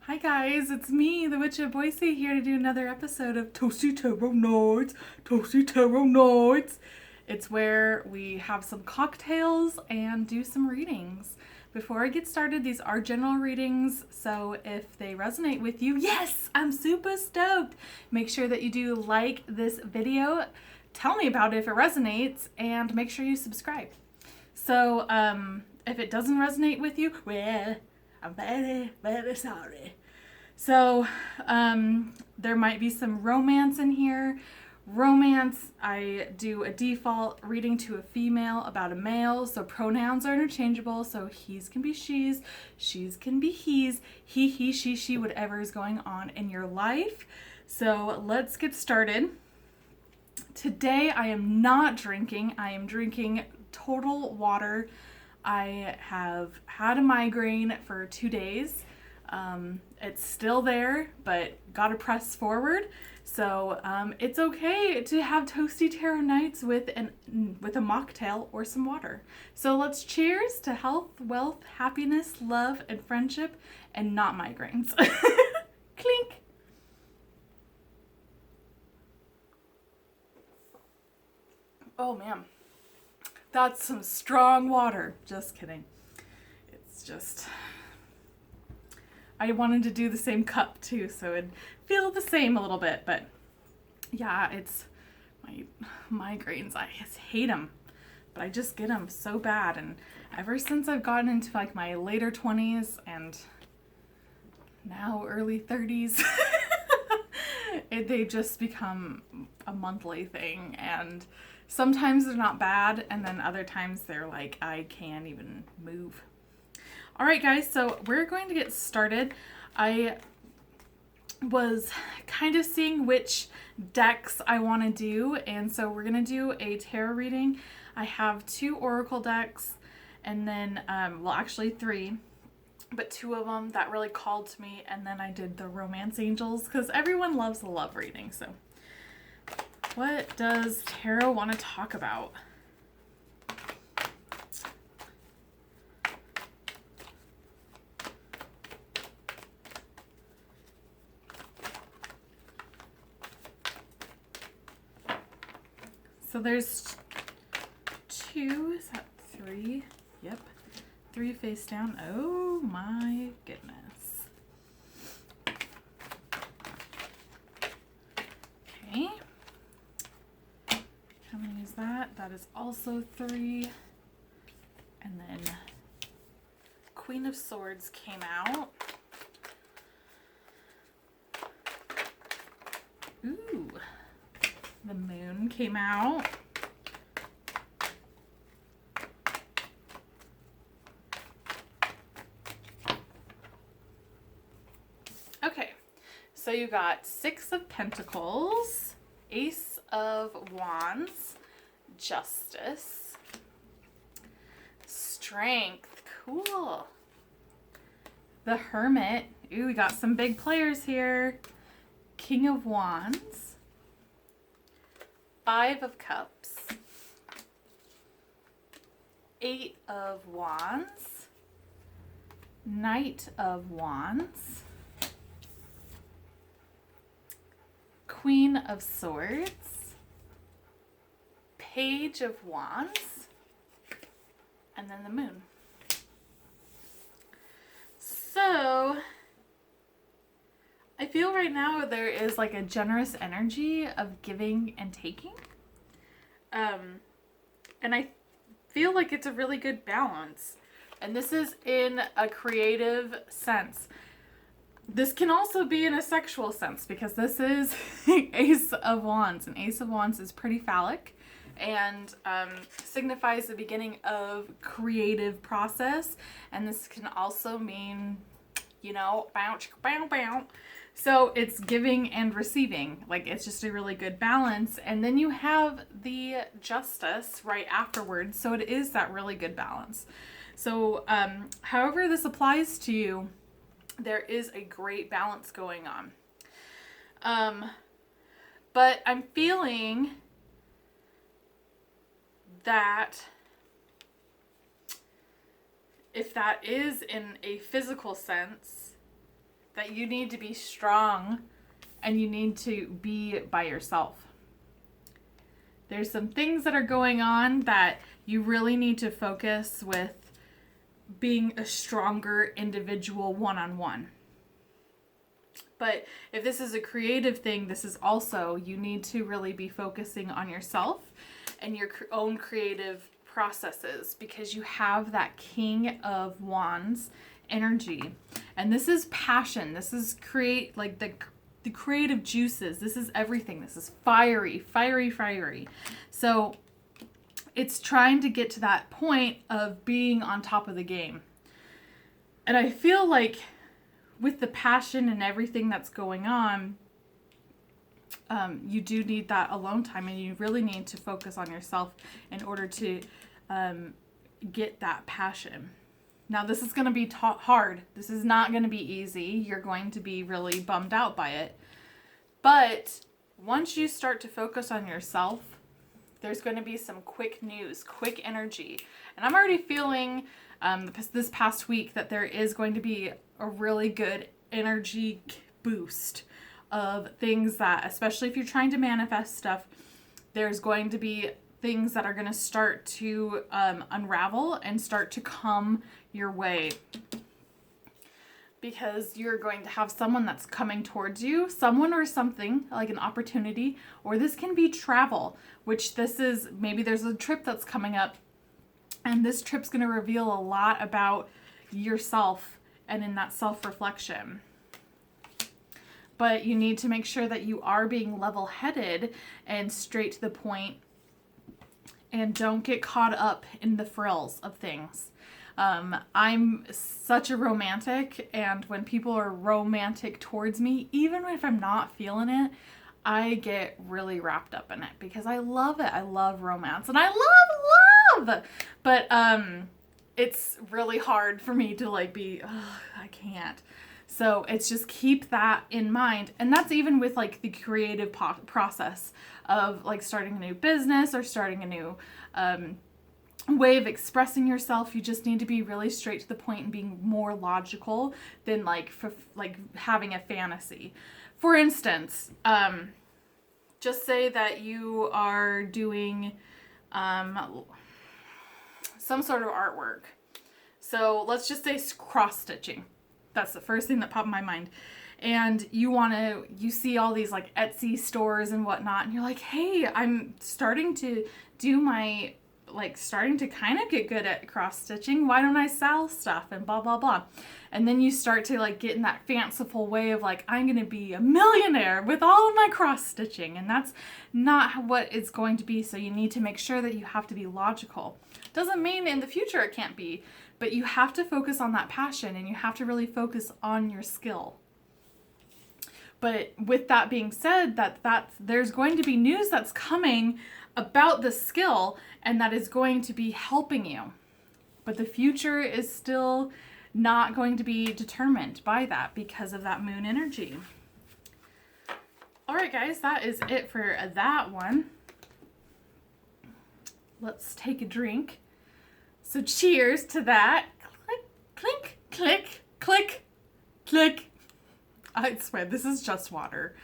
Hi guys, it's me, the Witch of Boise, here to do another episode of Toasty Tarot Nights. Toasty Tarot Nights. It's where we have some cocktails and do some readings. Before I get started, these are general readings, so if they resonate with you, yes, I'm super stoked. Make sure that you do like this video, tell me about it if it resonates, and make sure you subscribe. So, if it doesn't resonate with you, well, I'm very, very sorry. So, there might be some romance in here. Romance, I do a default reading to a female about a male, so pronouns are interchangeable, so he's can be she's can be he's, he, she, whatever is going on in your life. So let's get started. Today I am not drinking, I am drinking total water. I have had a migraine for 2 days. It's still there, but gotta press forward. So it's okay to have toasty tarot nights with a mocktail or some water. So let's cheers to health, wealth, happiness, love, and friendship, and not migraines. Clink. Oh man, that's some strong water. Just kidding. It's just, I wanted to do the same cup too, so it'd feel the same a little bit, but yeah, it's my migraines. I just hate them, but I just get them so bad. And ever since I've gotten into like my later 20s and now early 30s, they just become a monthly thing. And sometimes they're not bad, and then other times they're like, I can't even move. All right, guys, so we're going to get started. I was kind of seeing which decks I want to do, and so we're going to do a tarot reading. I have 2 oracle decks, and then, well, actually 3, but 2 of them that really called to me, and then I did the romance angels, because everyone loves the love reading. So what does tarot want to talk about? So there's 2, is that 3? Yep, 3 face down. Oh my goodness. Okay. I'm gonna use that. That is also 3. And then Queen of Swords came out. Ooh. The Moon came out. Okay, so you got 6 of Pentacles, Ace of Wands, Justice, Strength, cool. The Hermit, ooh, we got some big players here. King of Wands, 5 of Cups, 8 of Wands, Knight of Wands, Queen of Swords, Page of Wands, and then the Moon. So I feel right now there is like a generous energy of giving and taking. And I feel like it's a really good balance. And this is in a creative sense. This can also be in a sexual sense, because this is Ace of Wands. And Ace of Wands is pretty phallic and signifies the beginning of creative process. And this can also mean, you know, bounce, bounce, bounce. So it's giving and receiving. Like, it's just a really good balance. And then you have the Justice right afterwards. So it is that really good balance. So however this applies to you, there is a great balance going on. But I'm feeling that if that is in a physical sense, that you need to be strong and you need to be by yourself. There's some things that are going on that you really need to focus with being a stronger individual one-on-one. But if this is a creative thing, this is also, you need to really be focusing on yourself and your own creative processes, because you have that King of Wands energy. And this is passion. This is the creative juices. This is everything. This is fiery. So it's trying to get to that point of being on top of the game. And I feel like with the passion and everything that's going on, you do need that alone time, and you really need to focus on yourself in order to get that passion. Now, this is going to be hard. This is not going to be easy. You're going to be really bummed out by it. But once you start to focus on yourself, there's going to be some quick news, quick energy. And I'm already feeling this past week that there is going to be a really good energy boost of things that, especially if you're trying to manifest stuff, there's going to be things that are going to start to unravel and start to come your way, because you're going to have someone that's coming towards you, someone or something, like an opportunity, or this can be travel, which this is, maybe there's a trip that's coming up, and this trip's going to reveal a lot about yourself and in that self-reflection. But you need to make sure that you are being level-headed and straight to the point, and don't get caught up in the frills of things. I'm such a romantic, and when people are romantic towards me, even if I'm not feeling it, I get really wrapped up in it because I love it. I love romance, and I love. But it's really hard for me to like be, I can't. So it's just keep that in mind. And that's even with like the creative process of like starting a new business or starting a new way of expressing yourself. You just need to be really straight to the point and being more logical than like having a fantasy. For instance, just say that you are doing some sort of artwork. So let's just say cross stitching. That's the first thing that popped in my mind. And you see all these like Etsy stores and whatnot, and you're like, hey, I'm starting to starting to kind of get good at cross stitching. Why don't I sell stuff and blah, blah, blah. And then you start to like get in that fanciful way of like, I'm going to be a millionaire with all of my cross stitching. And that's not what it's going to be. So you need to make sure that you have to be logical. Doesn't mean in the future it can't be, but you have to focus on that passion, and you have to really focus on your skill. But with that being said, there's going to be news that's coming about the skill, and that is going to be helping you. But the future is still not going to be determined by that because of that moon energy. All right, guys, that is it for that one. Let's take a drink. So cheers to that. Click, clink, click, click, click. I swear, this is just water.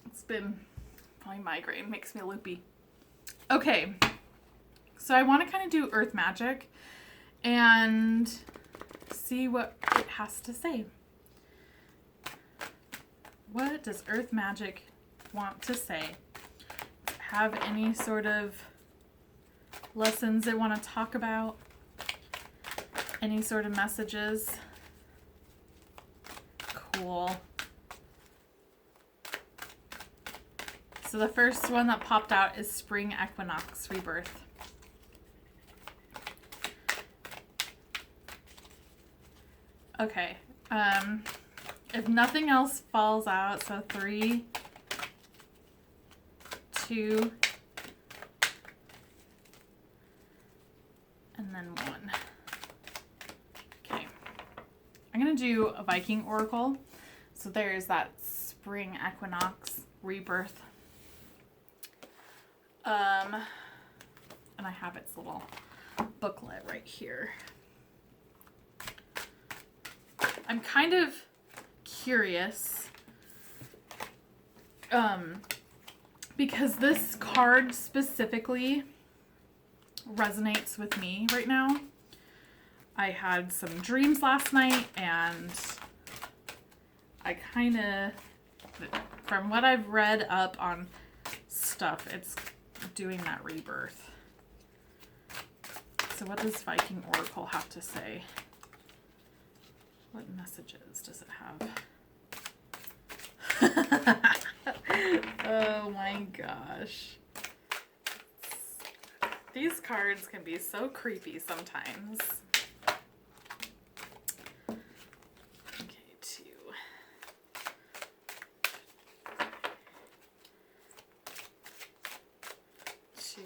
It's been, my migraine makes me loopy. Okay, so I want to kind of do earth magic and see what it has to say. What does earth magic want to say? Have any sort of lessons they want to talk about? Any sort of messages? Cool. So the first one that popped out is spring equinox rebirth. Okay. If nothing else falls out, so 3, 2, and then 1. Okay. I'm going to do a Viking oracle. So there's that spring equinox rebirth. And I have its little booklet right here. I'm kind of curious because this card specifically resonates with me right now. I had some dreams last night, and I kind of, from what I've read up on stuff, it's doing that rebirth. So what does Viking Oracle have to say? What messages does it have? Oh my gosh. These cards can be so creepy sometimes. Okay, 2. 2,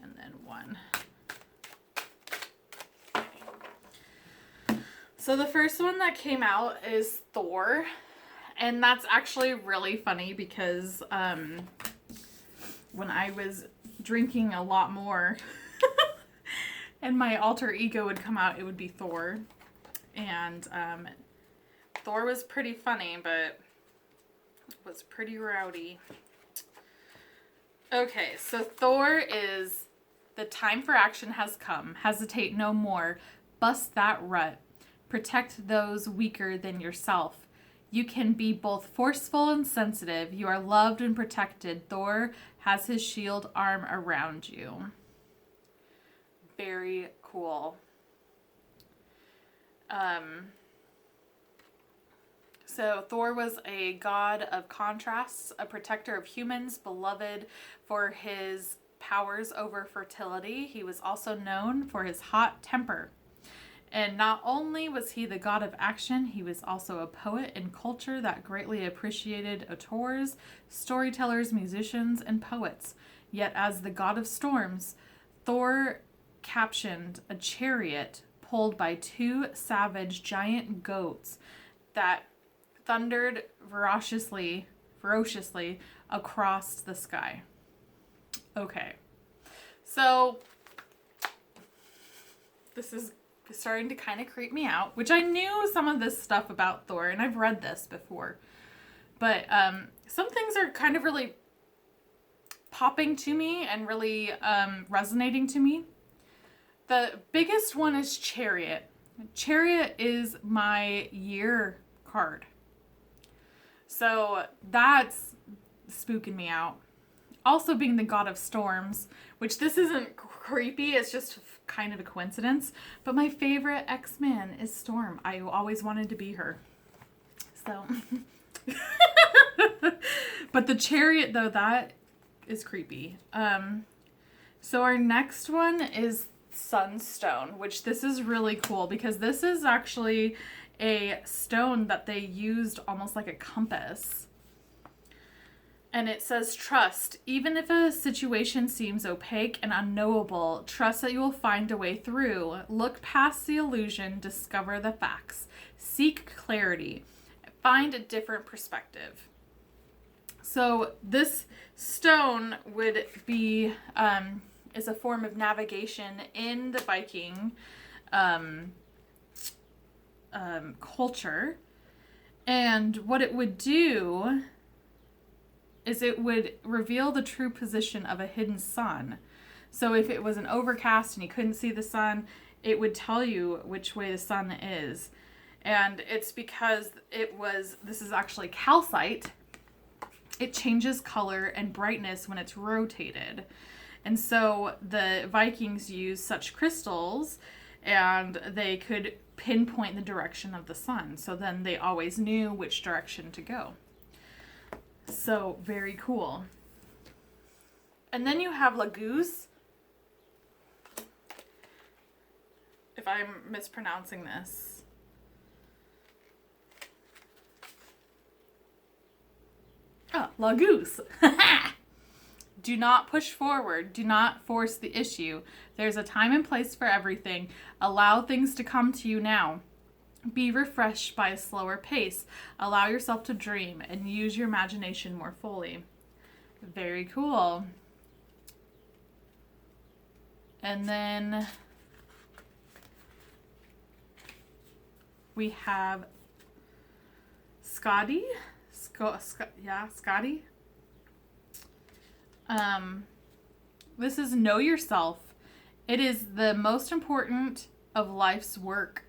and then 1. So the first one that came out is Thor, and that's actually really funny because when I was drinking a lot more and my alter ego would come out, it would be Thor. And Thor was pretty funny, but was pretty rowdy. Okay, so Thor is, the time for action has come. Hesitate no more. Bust that rut. Protect those weaker than yourself. You can be both forceful and sensitive. You are loved and protected. Thor has his shield arm around you. Very cool. So Thor was a god of contrasts, a protector of humans, beloved for his powers over fertility. He was also known for his hot temper. And not only was he the god of action, he was also a poet and culture that greatly appreciated auteurs, storytellers, musicians, and poets. Yet as the god of storms, Thor captioned a chariot pulled by 2 savage giant goats that thundered ferociously across the sky. Okay. So this is starting to kind of creep me out, which I knew some of this stuff about Thor, and I've read this before. But some things are kind of really popping to me and really resonating to me. The biggest one is Chariot. Chariot is my year card. So that's spooking me out. Also being the god of storms, which this isn't creepy, it's just kind of a coincidence. But my favorite X-Men is Storm. I always wanted to be her. So. But the chariot, though, that is creepy. So our next one is Sunstone, which this is really cool because this is actually a stone that they used almost like a compass. And it says, trust. Even if a situation seems opaque and unknowable, trust that you will find a way through. Look past the illusion, discover the facts. Seek clarity. Find a different perspective. So this stone would be, is a form of navigation in the Viking culture. And what it would do is it would reveal the true position of a hidden sun. So if it was an overcast and you couldn't see the sun, it would tell you which way the sun is. And it's because this is actually calcite. It changes color and brightness when it's rotated. And so the Vikings used such crystals and they could pinpoint the direction of the sun. So then they always knew which direction to go. So, very cool. And then you have Laguz. If I'm mispronouncing this. Oh, Laguz. Do not push forward. Do not force the issue. There's a time and place for everything. Allow things to come to you now. Be refreshed by a slower pace. Allow yourself to dream and use your imagination more fully. Very cool. And then We have Scotty. Scotty. This is know yourself. It is the most important of life's work.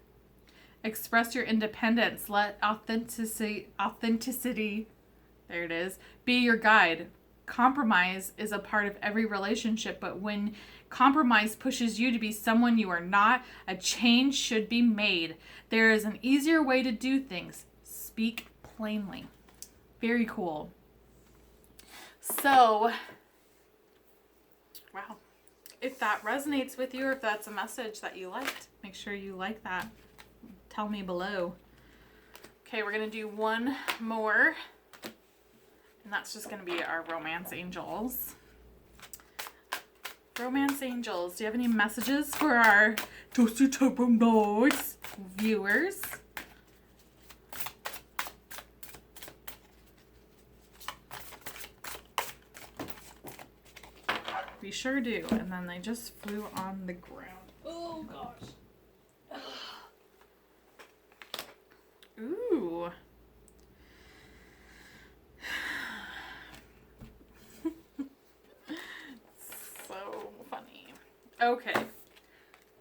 Express your independence. Let authenticity, there it is, be your guide. Compromise is a part of every relationship, but when compromise pushes you to be someone you are not, a change should be made. There is an easier way to do things. Speak plainly. Very cool. So, wow. If that resonates with you, or if that's a message that you liked, make sure you like that. Tell me below. Okay, we're going to do one more. And that's just going to be our romance angels. Romance angels, do you have any messages for our Toasty Turbo Notes viewers? We sure do. And then they just flew on the ground. Oh gosh. Ooh. So funny. Okay.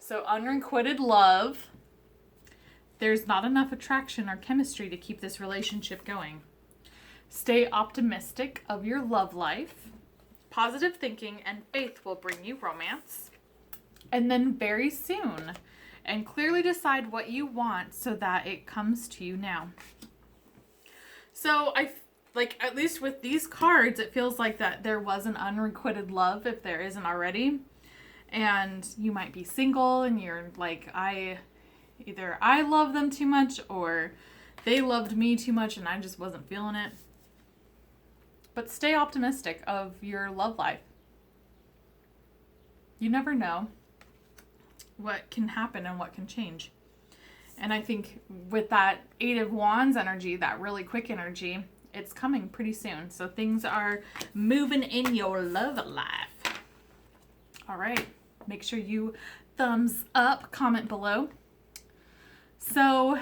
So unrequited love. There's not enough attraction or chemistry to keep this relationship going. Stay optimistic of your love life. Positive thinking and faith will bring you romance. And then very soon. And clearly decide what you want so that it comes to you now. So like, at least with these cards, it feels like that there was an unrequited love if there isn't already. And you might be single and you're like, either I love them too much or they loved me too much and I just wasn't feeling it. But stay optimistic of your love life. You never know what can happen and what can change. And I think with that 8 of Wands energy, that really quick energy, it's coming pretty soon. So things are moving in your love life. All right. Make sure you thumbs up, comment below. So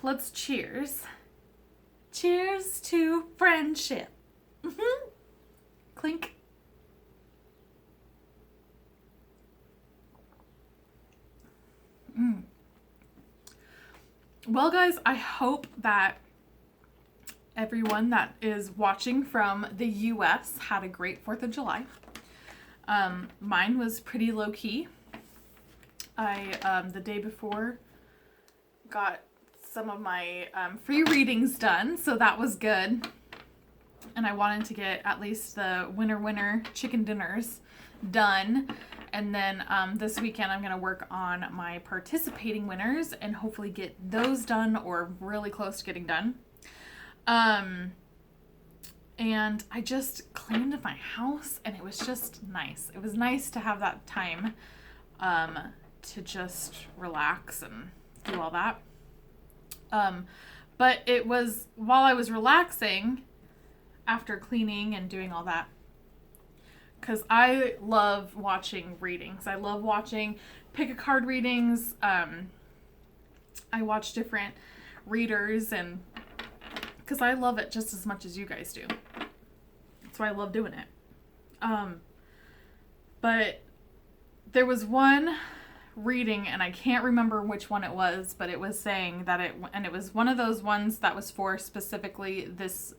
let's cheers. Cheers to friendship. Clink. Well, guys, I hope that everyone that is watching from the U.S. had a great 4th of July. Mine was pretty low-key. I, the day before, got some of my free readings done, so that was good. And I wanted to get at least the winner chicken dinners done. And then this weekend I'm going to work on my participating winners and hopefully get those done or really close to getting done. And I just cleaned my house and it was just nice. It was nice to have that time to just relax and do all that. But it was while I was relaxing after cleaning and doing all that, because I love watching readings. I love watching pick a card readings. I watch different readers and because I love it just as much as you guys do. That's why I love doing it. But there was one reading and I can't remember which one it was, but it was saying that it was one of those ones that was for specifically this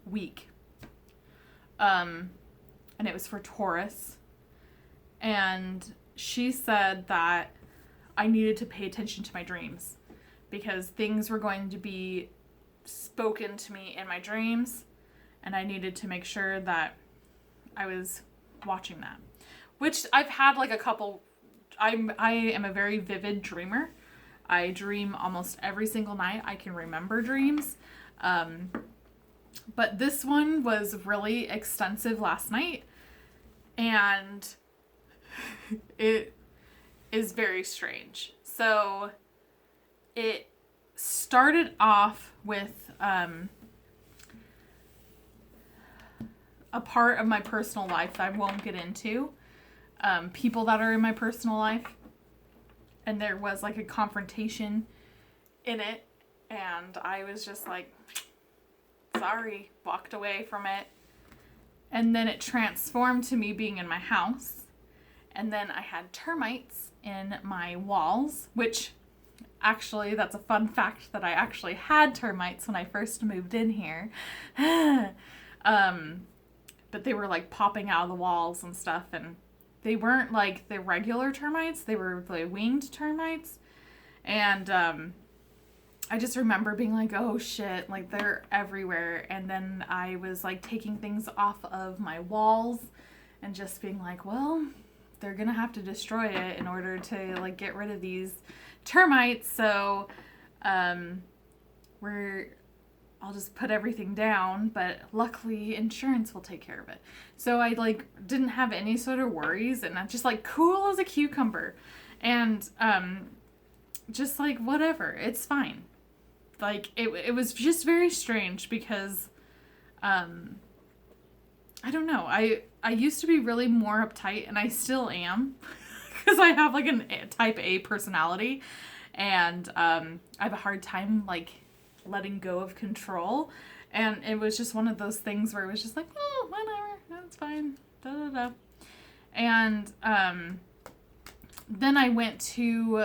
week. And it was for Taurus. And she said that I needed to pay attention to my dreams because things were going to be spoken to me in my dreams and I needed to make sure that I was watching that. Which I've had like a couple. I am a very vivid dreamer. I dream almost every single night. I can remember dreams. But this one was really extensive last night. And it is very strange. So it started off with a part of my personal life that I won't get into. People that are in my personal life. and there was like a confrontation in it, and I was just like, sorry, walked away from it. And then it transformed to me being in my house. And then I had termites in my walls, which actually, that's a fun fact that I actually had termites when I first moved in here. But they were like popping out of the walls and stuff, and they weren't like the regular termites, they were the winged termites. And I just remember being like, oh shit, like they're everywhere. And then I was like taking things off of my walls and just being like, well, they're gonna have to destroy it in order to like get rid of these termites. So I'll just put everything down, but luckily insurance will take care of it. So I like didn't have any sort of worries, and I'm just like cool as a cucumber, and just like whatever, it's fine. Like it was just very strange because I don't know, I used to be really more uptight, and I still am because I have like a type A personality, and I have a hard time like letting go of control. And it was just one of those things where it was just like, oh, whatever, that's fine, da da da. And then I went to,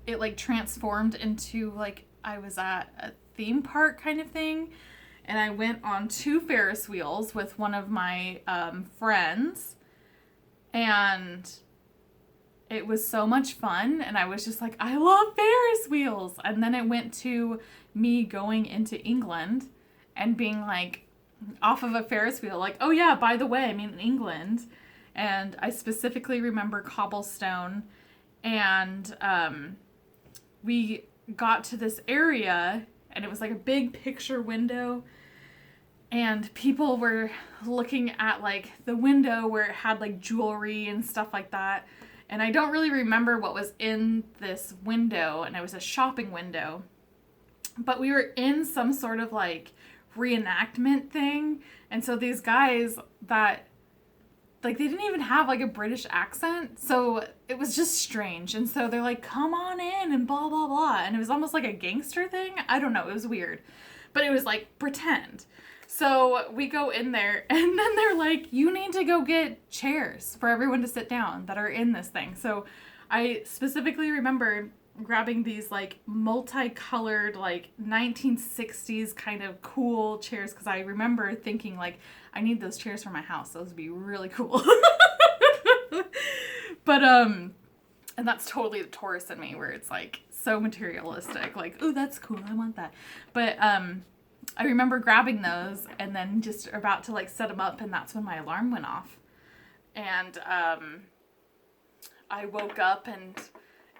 it like transformed into like I was at a theme park kind of thing, and I went on 2 Ferris wheels with one of my friends, and it was so much fun, and I was just like, I love Ferris wheels. And then it went to me going into England and being like off of a Ferris wheel, like, oh yeah, by the way, I'm in England. And I specifically remember cobblestone, and we got to this area, and it was like a big picture window, and people were looking at like the window where it had like jewelry and stuff like that. And I don't really remember what was in this window, and it was a shopping window. But we were in some sort of like reenactment thing. And so these guys that, like, they didn't even have like a British accent. So it was just strange. And so they're like, come on in and blah, blah, blah. And it was almost like a gangster thing. I don't know. It was weird. But it was like pretend. So we go in there, and then they're like, you need to go get chairs for everyone to sit down that are in this thing. So I specifically remember grabbing these like multicolored like 1960s kind of cool chairs, because I remember thinking like, I need those chairs for my house. Those would be really cool. But and that's totally the tourist in me, where it's like so materialistic, like, oh, that's cool, I want that. But I remember grabbing those and then just about to like set them up, and that's when my alarm went off. And I woke up, and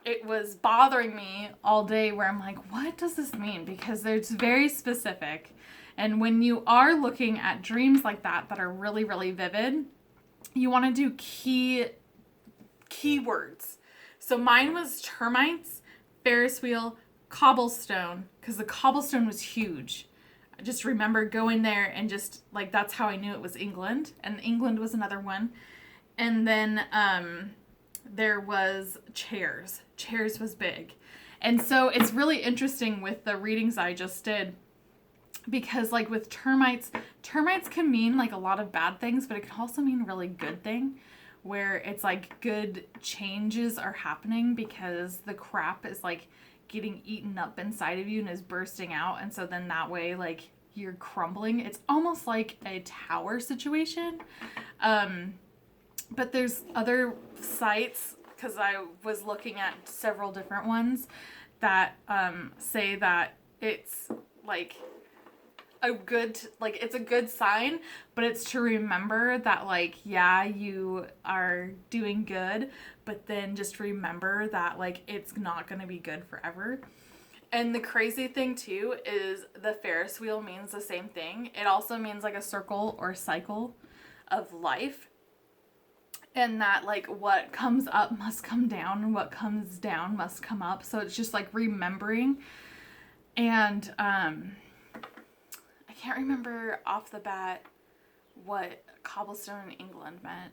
it was bothering me all day, where I'm like, what does this mean? Because it's very specific. And when you are looking at dreams like that are really, really vivid, you want to do keywords. So mine was termites, Ferris wheel, cobblestone, because the cobblestone was huge. I just remember going there and just like, that's how I knew it was England. And England was another one. And then there was chairs. Chairs was big. And so it's really interesting with the readings I just did, because like with termites can mean like a lot of bad things, but it can also mean really good thing, where it's like good changes are happening because the crap is like getting eaten up inside of you and is bursting out. And so then that way, like, you're crumbling. It's almost like a tower situation. But there's other sites, because I was looking at several different ones that say that it's like it's a good sign, but it's to remember that, like, yeah, you are doing good, but then just remember that, like, it's not going to be good forever. And the crazy thing too is the Ferris wheel means the same thing. It also means like a circle or cycle of life, and that like what comes up must come down, and what comes down must come up. So it's just like remembering. And I can't remember off the bat what cobblestone in England meant.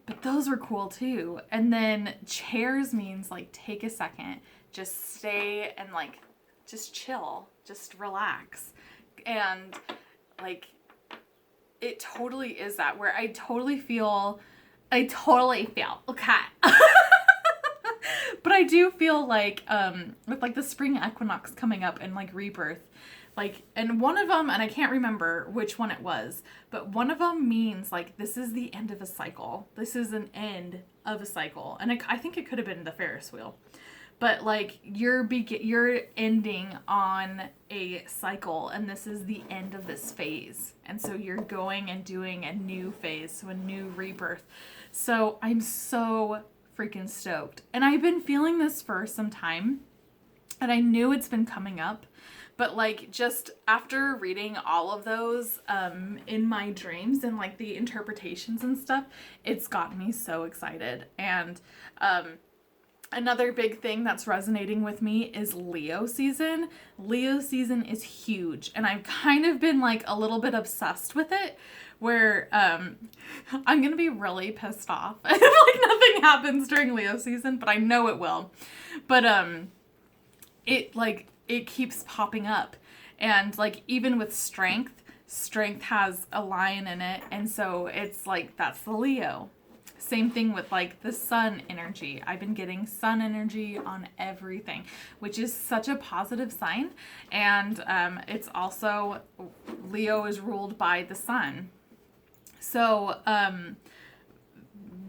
But those were cool too. And then chairs means like take a second, just stay and like just chill, just relax. And like it totally is that, where I totally feel okay. But I do feel like with like the spring equinox coming up and like rebirth, like, and one of them, and I can't remember which one it was, but one of them means like this is the end of a cycle. This is an end of a cycle. And I think it could have been the Ferris wheel. But like you're ending on a cycle, and this is the end of this phase. And so you're going and doing a new phase, so a new rebirth. So I'm so freaking stoked. And I've been feeling this for some time, and I knew it's been coming up. But like just after reading all of those in my dreams and like the interpretations and stuff, it's gotten me so excited. And another big thing that's resonating with me is Leo season. Leo season is huge, and I've kind of been like a little bit obsessed with it, where I'm gonna be really pissed off if like nothing happens during Leo season, but I know it will. But it keeps popping up, and like even with strength has a lion in it, and so it's like that's the Leo. Same thing with like the sun energy. I've been getting sun energy on everything, which is such a positive sign. And it's also, Leo is ruled by the sun. So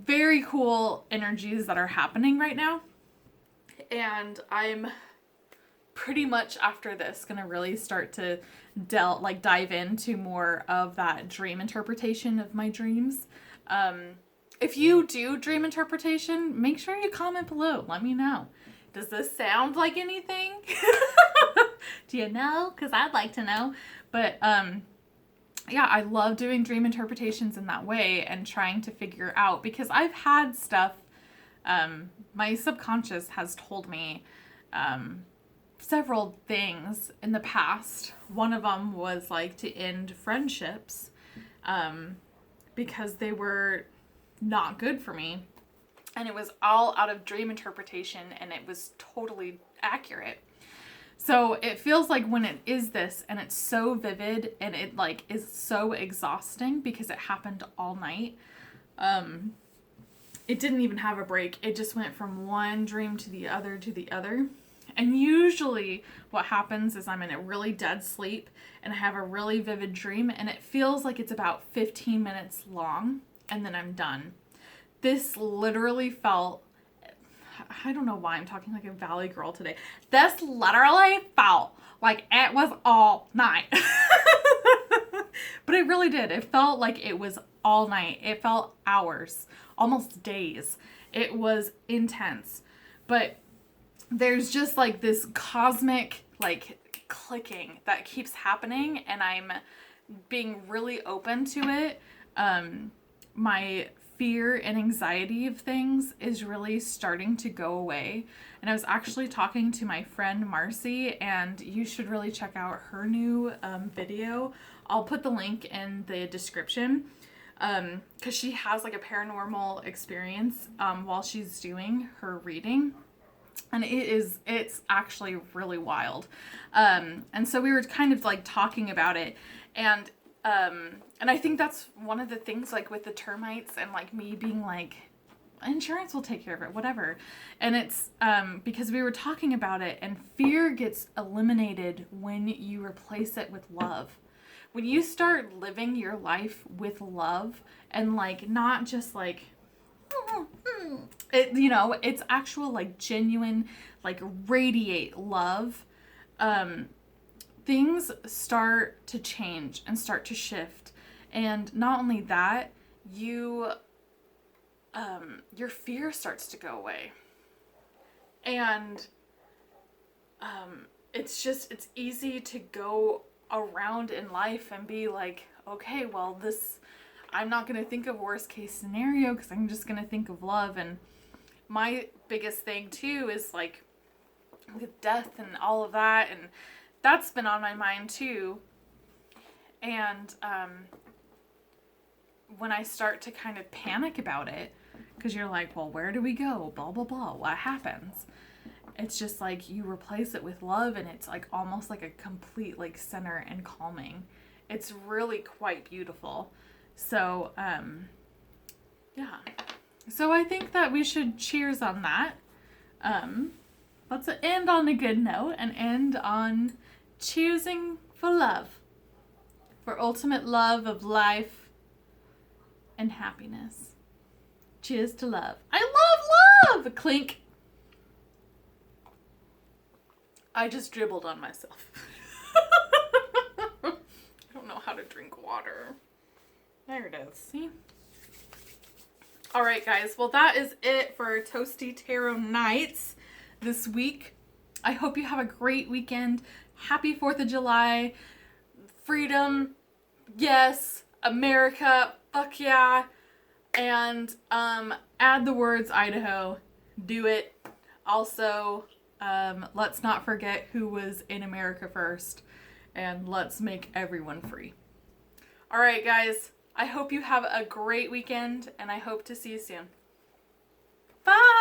very cool energies that are happening right now. And I'm pretty much after this gonna really start to dive into more of that dream interpretation of my dreams. If you do dream interpretation, make sure you comment below. Let me know. Does this sound like anything? Do you know? Because I'd like to know. But yeah, I love doing dream interpretations in that way and trying to figure out, because I've had stuff, my subconscious has told me several things in the past. One of them was like to end friendships because they were not good for me, and it was all out of dream interpretation, and it was totally accurate. So it feels like when it is this, and it's so vivid, and it like is so exhausting because it happened all night. It didn't even have a break. It just went from one dream to the other to the other. And usually what happens is I'm in a really dead sleep and I have a really vivid dream, and it feels like it's about 15 minutes long, and then I'm done. This literally felt, I don't know why I'm talking like a valley girl today. This literally felt like it was all night. But it really did. It felt like it was all night. It felt hours, almost days. It was intense. But there's just like this cosmic like clicking that keeps happening, and I'm being really open to it. My fear and anxiety of things is really starting to go away. And I was actually talking to my friend Marcy, and you should really check out her new video. I'll put the link in the description, because she has like a paranormal experience while she's doing her reading. And it's actually really wild. And so we were kind of like talking about it, and I think that's one of the things, like with the termites and like me being like, insurance will take care of it, whatever. And it's because we were talking about it, and fear gets eliminated when you replace it with love. When you start living your life with love, and like not just like it, you know, it's actual like genuine, like radiate love, things start to change and start to shift. And not only that, your fear starts to go away. And it's easy to go around in life and be like, okay, well, I'm not going to think of worst case scenario because I'm just going to think of love. And my biggest thing too is like with death and all of that, and that's been on my mind too. And when I start to kind of panic about it, because you're like, well, where do we go? Blah, blah, blah. What happens? It's just like you replace it with love, and it's like almost like a complete like center and calming. It's really quite beautiful. So, yeah. So I think that we should cheers on that. Let's end on a good note and end on choosing for love. For ultimate love of life and happiness. Cheers to love. I love love! Clink. I just dribbled on myself. I don't know how to drink water. There it is. See? Alright, guys. Well, that is it for Toasty Tarot Nights this week. I hope you have a great weekend. Happy 4th of July. Freedom. Yes. America. Fuck yeah. And add the words Idaho. Do it. Also, let's not forget who was in America first. And let's make everyone free. Alright, guys. I hope you have a great weekend, and I hope to see you soon. Bye!